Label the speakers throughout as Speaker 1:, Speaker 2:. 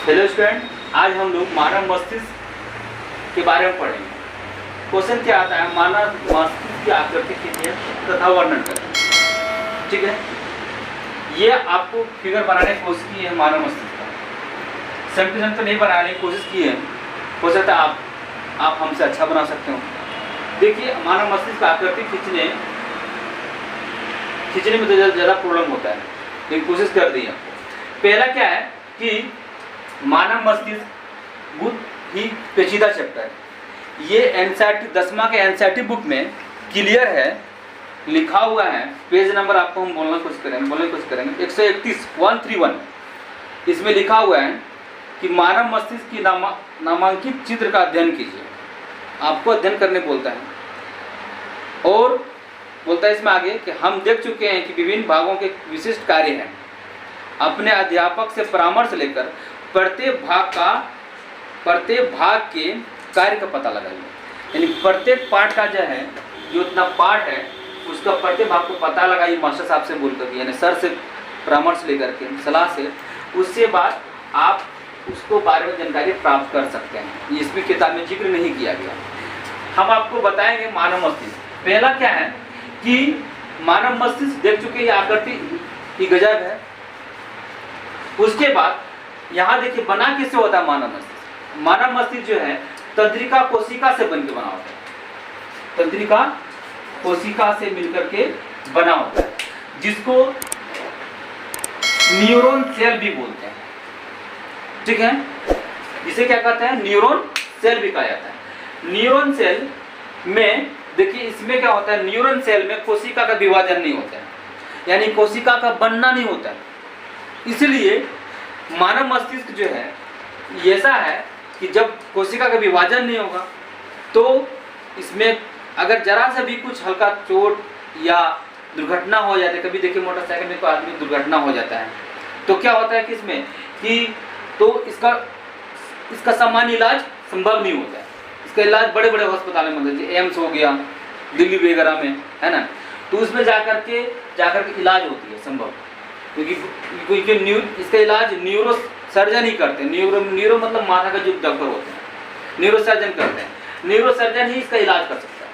Speaker 1: Hello student, आज हम लोग मानव मस्तिष्क के बारे में पढ़ेंगे। क्वेश्चन क्या आता है, मानव मस्तिष्क की आकृति कीजिए तथा वर्णन करें। ठीक है, ये आपको फिगर बनाने की कोशिश की है मानव मस्तिष्क का। 70% तो नहीं बनाने की कोशिश की है, हो सकता है आप हमसे अच्छा बना सकते हो। देखिए, मानव मस्तिष्क का आकृति खींचने में तो ज़्यादा प्रॉब्लम होता है, लेकिन कोशिश कर दी आपको। पहला क्या है कि मानव मस्तिष्क बहुत ही पेचीदा चैप्टर है। ये एनसीईआरटी 10वां के एनसीईआरटी बुक में क्लियर है, लिखा हुआ है। पेज नंबर आपको हम बोलने की कोशिश करेंगे 131 इसमें लिखा हुआ है कि मानव मस्तिष्क की नामांकित चित्र का अध्ययन कीजिए। आपको अध्ययन करने बोलता है और बोलता है इसमें आगे कि हम देख चुके हैं कि विभिन्न भागों के विशिष्ट कार्य हैं। अपने अध्यापक से परामर्श लेकर प्रत्येक भाग के कार्य का पता लगाइए। यानी प्रत्येक पार्ट का जो है, जो इतना पार्ट है उसका प्रत्येक भाग को पता लगाइए मास्टर साहब से बोल कर, यानी सर से परामर्श लेकर के, सलाह से। उससे बाद आप उसको बारे में जानकारी प्राप्त कर सकते हैं। ये इसमें किताब में जिक्र नहीं किया गया। हम आपको बताएंगे मानव मस्तिष्क। पहला क्या है कि मानव मस्तिष्क देख चुके, ये आकृति की गजब है। उसके बाद यहाँ देखिए बना किससे होता है मानव मस्तिष्क। मानव मस्तिष्क जो है तंत्रिका कोशिका से बनकर बना होता है। तंत्रिका कोशिका से मिलकर के बना होता है, जिसको न्यूरॉन सेल भी बोलते हैं। ठीक है, जिसे क्या कहते हैं, न्यूरॉन सेल भी कहा जाता है। न्यूरॉन सेल में देखिए, इसमें क्या होता है, न्यूरॉन सेल में कोशिका का विभाजन नहीं होता है, यानी कोशिका का बनना नहीं होता है। इसलिए मानव मस्तिष्क जो है ऐसा है कि जब कोशिका का विभाजन नहीं होगा तो इसमें अगर जरा सा भी कुछ हल्का चोट या दुर्घटना हो जाती है, कभी देखिए मोटरसाइकिल में कोई आदमी दुर्घटना हो जाता है, तो क्या होता है कि इसमें कि तो इसका सामान्य इलाज संभव नहीं होता है। इसका इलाज बड़े बड़े अस्पतालों में होता है, एम्स हो गया दिल्ली वगैरह में, है ना। तो उसमें जाकर के इलाज होती है संभव, क्योंकि इसका इलाज न्यूरो सर्जन ही करते हैं। न्यूरो मतलब माथा का जो डॉक्टर होते हैं, न्यूरो सर्जन करते हैं। न्यूरो सर्जन ही इसका इलाज कर सकता है,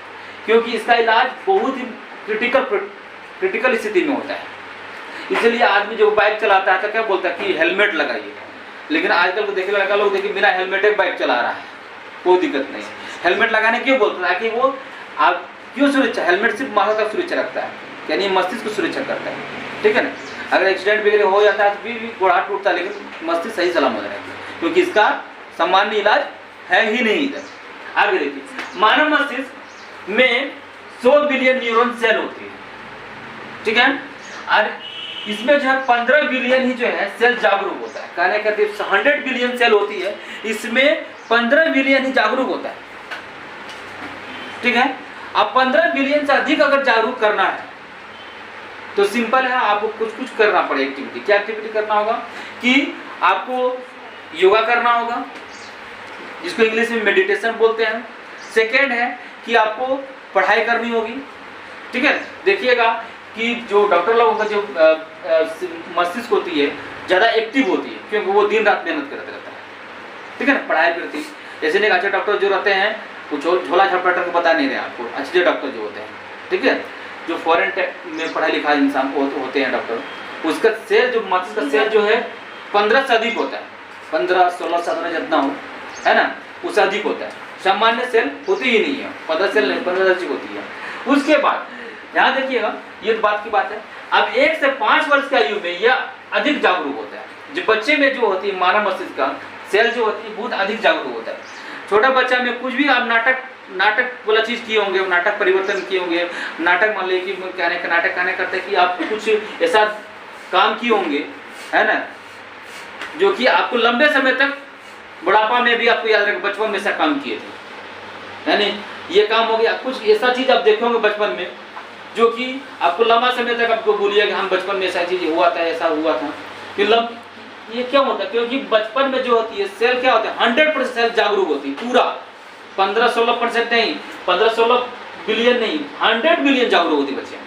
Speaker 1: क्योंकि इसका इलाज बहुत ही क्रिटिकल स्थिति में होता है। इसलिए आदमी जो बाइक चलाता है तो क्या बोलता है कि हेलमेट लगाइए, लेकिन आजकल को देखिए लड़का लोग देखिए बिना हेलमेट के बाइक चला रहा है, कोई दिक्कत नहीं। हेलमेट लगाने क्यों बोलता है कि वो आप क्यों सुरक्षा, हेलमेट सिर्फ माथा तक सुरक्षा रखता है, यानी मस्तिष्क को सुरक्षा करता है। ठीक है ना, अगर एक्सीडेंट वगैरह हो जाता है तो भी घोड़ा टूटता है, लेकिन मस्तिष्क सही सलामत रहेगा, क्योंकि इसका सामान्य इलाज है ही नहीं इधर। आगे देखिए, मानव मस्तिष्क में 100 बिलियन न्यूरॉन सेल होती है। ठीक है, और इसमें जो है 15 बिलियन ही जो है सेल जागरूक होता है। कहने का 100 बिलियन सेल होती है, इसमें 15 बिलियन ही जागरूक होता है। ठीक है, अब 15 बिलियन से अधिक अगर जागरूक करना है तो सिंपल है, आपको कुछ करना पड़ेगा एक्टिविटी। क्या एक्टिविटी करना होगा कि आपको योगा करना होगा, जिसको इंग्लिश में मेडिटेशन बोलते हैं। सेकेंड है कि आपको पढ़ाई करनी होगी। ठीक है, देखिएगा कि जो डॉक्टर लोगों का जो मस्तिष्क होती है ज़्यादा एक्टिव होती है, क्योंकि वो दिन रात मेहनत करते रहता है। ठीक है ना, पढ़ाई करती। जैसे नहीं, अच्छे डॉक्टर जो रहते हैं वो झोला झपटर को बता नहीं रहे आपको, अच्छे डॉक्टर जो होते हैं। ठीक है, जो फॉरेन में पढ़ा लिखा इंसान को होते हैं डॉक्टर, उसका सेल जो मस्तिष्क का सेल जो है 15 से अधिक होता है। 15, 16, 17 जितना हो, है ना, उससे अधिक होता है। सामान्य सेल होती ही नहीं है, 15 सेल नहीं, 15 अधिक होती है। उसके बाद यहाँ देखिएगा, ये बात की बात है, अब 1 से 5 वर्ष की आयु में यह अधिक जागरूक होता है। जो बच्चे में जो होती है मानव मस्तिष्क का सेल जो होती है बहुत अधिक जागरूक होता है। छोटा बच्चा में कुछ भी आप नाटक वाला चीज़ किए होंगे, नाटक परिवर्तन किए होंगे, नाटक मान लीजिए कि नाटक कहने करते हैं कि आप कुछ ऐसा काम किए होंगे, है ना, जो कि आपको लंबे समय तक बुढ़ापा में भी आपको याद रखें बचपन में ऐसा काम किए थे, यानी ये काम हो गया। कुछ ऐसा चीज़ आप देखे होंगे बचपन में जो कि आपको लंबा समय तक आपको बोलिए कि हम बचपन में ऐसा चीज़ हुआ था, ऐसा हुआ था। ये क्या होता है, क्योंकि बचपन में जो होती है सेल क्या होता है, 100% सेल जागरूक होती है, पूरा 15-16% नहीं, 15-16 बिलियन नहीं, 100 बिलियन जागरूक होती है बच्चे में।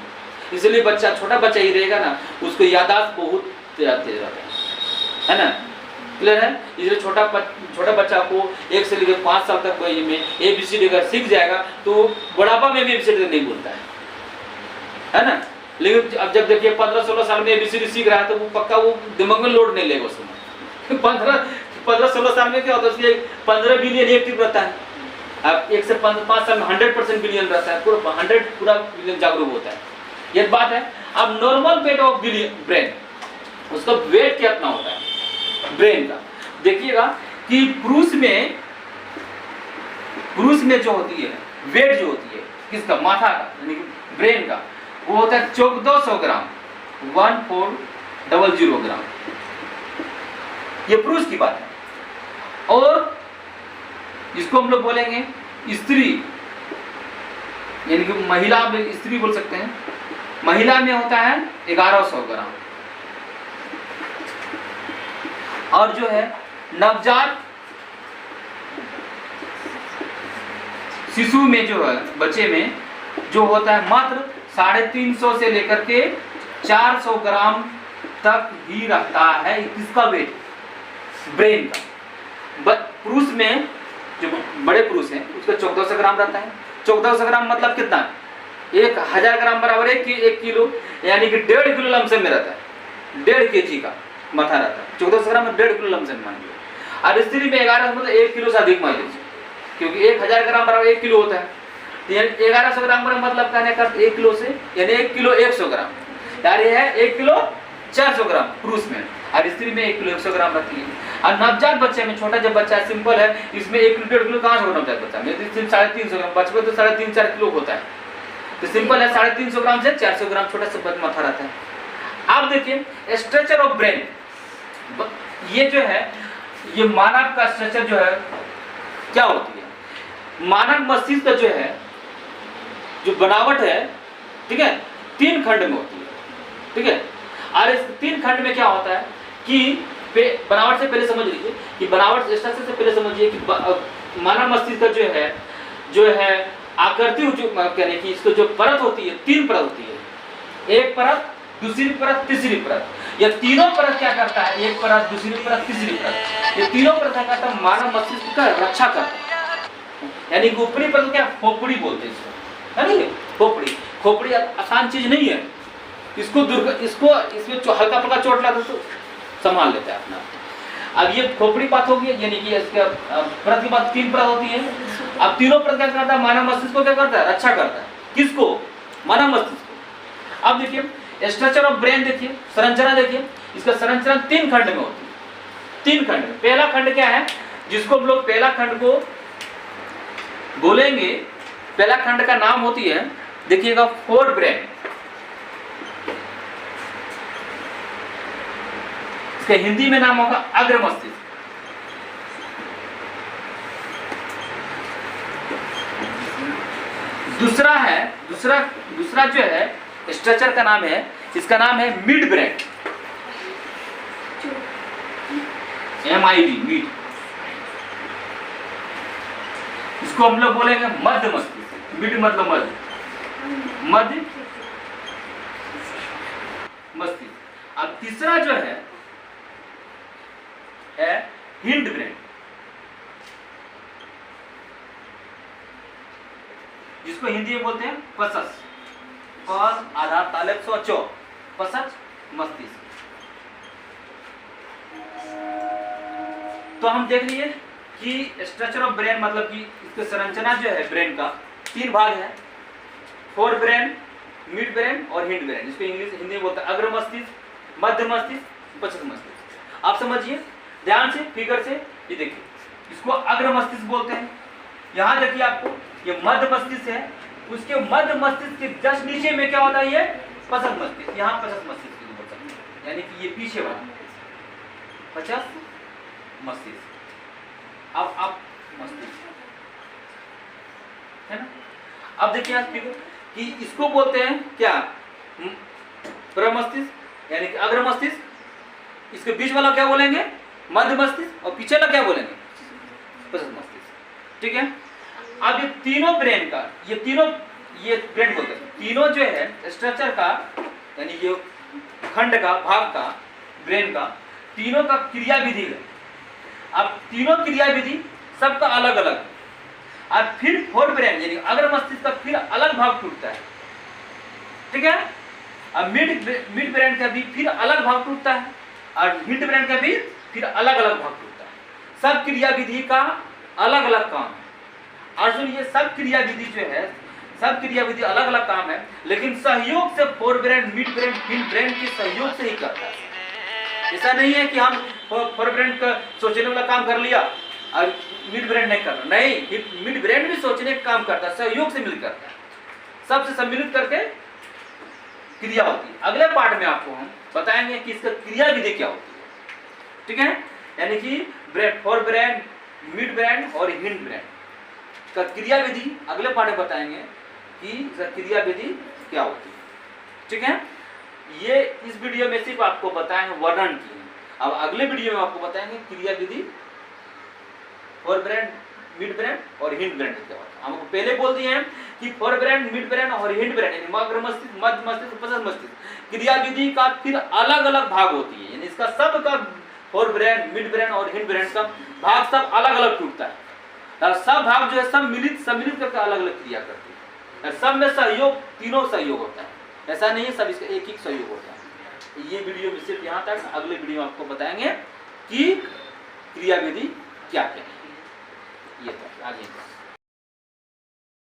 Speaker 1: इसलिए बच्चा छोटा बच्चा ही रहेगा ना, उसको याददाश्त बहुत तेज रहता है ना। क्लियर है? इसलिए छोटा बच्चा को 1 से लेकर 5 साल तक में ABCD अगर सीख जाएगा तो बुढ़ापा में भी ABCD नहीं बोलता है ना? लेकिन अब जब देखिए 15-16 साल में ABCD सीख रहा है तो वो पक्का वो दिमाग में लोड नहीं लेगा उसमें। 15-16 साल में क्या होता है, उसके 15 बिलियन एक्टिव रहता है। अब 1 से 5 साल में 100% बिलियन रहता है, पूरा 100 पूरा बिलियन जागरूक होता है। ये बात है। अब नॉर्मल वेट ऑफ ब्रेन, उसका वेट कितना होता है ब्रेन का, देखिएगा कि पुरुष में जो होती है वेट जो होती है किसका, माथा का यानी कि ब्रेन का, वो होता है 1400 ग्राम, 1400 ग्राम। ये पुरुष की बात है। और इसको हम लोग बोलेंगे स्त्री, यानी कि महिला में स्त्री बोल सकते हैं। महिला में होता है 1100 ग्राम। और जो है नवजात शिशु में जो है, बच्चे में जो होता है मात्र 350 से लेकर के 400 ग्राम तक ही रहता है किसका वेट, ब्रेन का। पुरुष में जो बड़े पुरुष हैं उसका 1400 ग्राम रहता है। 1400 ग्राम मतलब कितना, 1000 ग्राम बराबर 1 किलो, यानी कि 1.5 किलो लमसम में रहता है। 1.5 kg का माथा रहता है। 1400 ग्राम में 1.5 किलो लमसम मान लीजिए। और स्त्री में 1100 मतलब 1 किलो से अधिक मान लीजिए, क्योंकि 1000 ग्राम बराबर 1 किलो होता है। तो 1100 ग्राम का मतलब कहने का 1 किलो से, यानी 1 किलो 100 ग्राम, यार ये है 1 किलो 400 ग्राम पुरुष में, और स्त्री में 1 किलो 100 ग्राम रहती है। और नवजात बच्चे में, छोटा जब बच्चा है सिंपल है, इसमें 1 किलो 1.5 किलो कहाँ से होगा नवजात बच्चा में, 350 ग्राम, बचपन तो 3.5-4 किलो होता है। तो सिंपल है 350 ग्राम से 400 ग्राम छोटा सा माथा रहता है। आप देखिए स्ट्रक्चर ऑफ ब्रेन, ये जो है ये मानव का स्ट्रक्चर जो है क्या होती है, मानव मस्तिष्क का जो है जो बनावट है, ठीक है, 3 खंड में होती है, ठीक है। और इस 3 खंड में क्या होता है कि बनावट से पहले समझ लीजिए कि बनावट स्ट्रक्चर से पहले समझिए कि मानव मस्तिष्क का जो है आकृति, जो कहने की इसको जो परत होती है, 3 परत होती है, एक परत, दूसरी परत, तीसरी परत। ये तीनों परत क्या करता है, एक परत, दूसरी परत, तीसरी परत, ये तीनों परत क्या करता है, मानव मस्तिष्क का रक्षा करता है। यानी कि ऊपरी परत क्या, खोपड़ी बोलते हैं इसको, है ना। खोपड़ी आसान चीज नहीं है, इसको इसमें हल्का फुल्का चोट लगा तो संभाल लेता है अपना। अब ये खोपड़ी बात होगी, यानी कि इसका परत के बाद 3 परत होती है। अब तीनों परत क्या करता है, मानव मस्तिष्क को क्या करता है, रक्षा करता है। किसको, मानव मस्तिष्क को। अब देखिए स्ट्रक्चर ऑफ ब्रेन, देखिए संरचना, देखिए इसका संरचना 3 खंड में होती है। 3 खंड में पहला खंड क्या है, जिसको हम लोग पहला खंड को बोलेंगे, पहला खंड का नाम होती है, देखिएगा फोर ब्रेन। इसका हिंदी में नाम होगा अग्र मस्तिष्क। दूसरा जो है स्ट्रक्चर का नाम है, इसका नाम है मिड ब्रेन, MID, मिड। इसको हम लोग बोलेंगे मध्य मस्तिष्क। मिड मतलब मध्य मस्तिष्क। अब तीसरा जो है हिंड ब्रेन, जिसको हिंदी में बोलते हैं पसस, पस आधार तालेब सो चो, पसच मस्तिष्क। तो हम देख लिए कि स्ट्रक्चर ऑफ ब्रेन मतलब कि इसकी संरचना जो है ब्रेन का 3 भाग है, फोर ब्रेन, मिड ब्रेन और हिंड ब्रेन। इसको इंग्लिश हिंदी में बोलते हैं अग्र मस्तिष्क, मध्य मस्तिष्क, पश्च मस्तिष्क। आप समझिए ध्यान से, फिगर से, ये देखिए इसको अग्र मस्तिष्क बोलते हैं। यहाँ देखिए आपको ये मध्य मस्तिष्क है, उसके मध्य मस्तिष्क के जस्ट नीचे में क्या होता है, ये पश्च मस्तिष्क। यहाँ पश्च मस्तिष्क बोल सकते हैं, यानी कि ये पीछे वाला पश्च मस्तिष्क। अब मस्तिष्क है ना। अब देखिए आप कि इसको बोलते हैं क्या, प्रमस्तिष्क यानी कि अग्र मस्तिष्क। इसके बीच वाला क्या बोलेंगे, मध्य मस्तिष्क, और पीछे वाला क्या बोलेंगे, पश्च मस्तिष्क, ठीक है। अब ये तीनों ब्रेन का, ये ब्रेन बोलते हैं, तीनों जो है स्ट्रक्चर का, यानी ये खंड का, भाग का, ब्रेन का, तीनों का क्रिया विधि है, अब तीनों क्रिया विधि सबका अलग अलग, और फिर फोर ब्रेन यानी अग्र मस्तिष्क का फिर अलग भाग टूटता है, ठीक है। अब मिड ब्रेन का भी फिर अलग भाग टूटता है, और हिंड ब्रेन का भी फिर अलग अलग भाग टूटता है। सब क्रिया विधि का अलग अलग काम है। और सुनिए, सब क्रिया विधि जो है, सब क्रिया विधि अलग अलग काम है, लेकिन सहयोग से fore brain, mid brain, hind brain के सहयोग से ही करता है। ऐसा नहीं है कि हम फोर ब्रेन का सोचने वाला काम कर लिया और मिड ब्रेन नहीं कर रहा, नहीं, मिड ब्रेन भी सोचने का काम करता है, सहयोग से मिल करता है, सबसे सम्मिलित करके क्रिया होती है। अगले पार्ट में आपको हम बताएंगे कि इसका क्रिया विधि क्या होती है, ठीक है। यानी कि फोर ब्रेन, मिड ब्रेन और हिंड ब्रेन का क्रिया विधि अगले पार्ट में बताएंगे कि इसका क्रिया विधि क्या होती है, ठीक है। ये इस वीडियो में सिर्फ आपको बताएंगे वर्णन की, अब अगले वीडियो में आपको बताएंगे क्रिया विधि फोर ब्रेन, मिड ब्रेन और हिंड ब्रेन क्या होता है। हमको पहले बोल दिए हैं कि फोर ब्रेन, मिड ब्रेन और हिंड ब्रेन यानी अग्र मस्तिष्क, मध्य मस्तिष्क, उपस्थ मस्तिष्क क्रिया विधि का फिर अलग अलग भाग होती है, यानी इसका सब का फोर ब्रेन, मिड ब्रेन और हिंड ब्रेन का भाग सब अलग अलग टूटता है, और सब भाग जो है सब सम्मिलित करके अलग अलग क्रिया करती है, सब में सहयोग, तीनों सहयोग होता है, ऐसा नहीं है सब इसका एक ही सहयोग होता है। ये वीडियो में सिर्फ यहाँ तक, अगले वीडियो में आपको बताएंगे कि क्रिया विधि क्या क्या है। ये तक आगे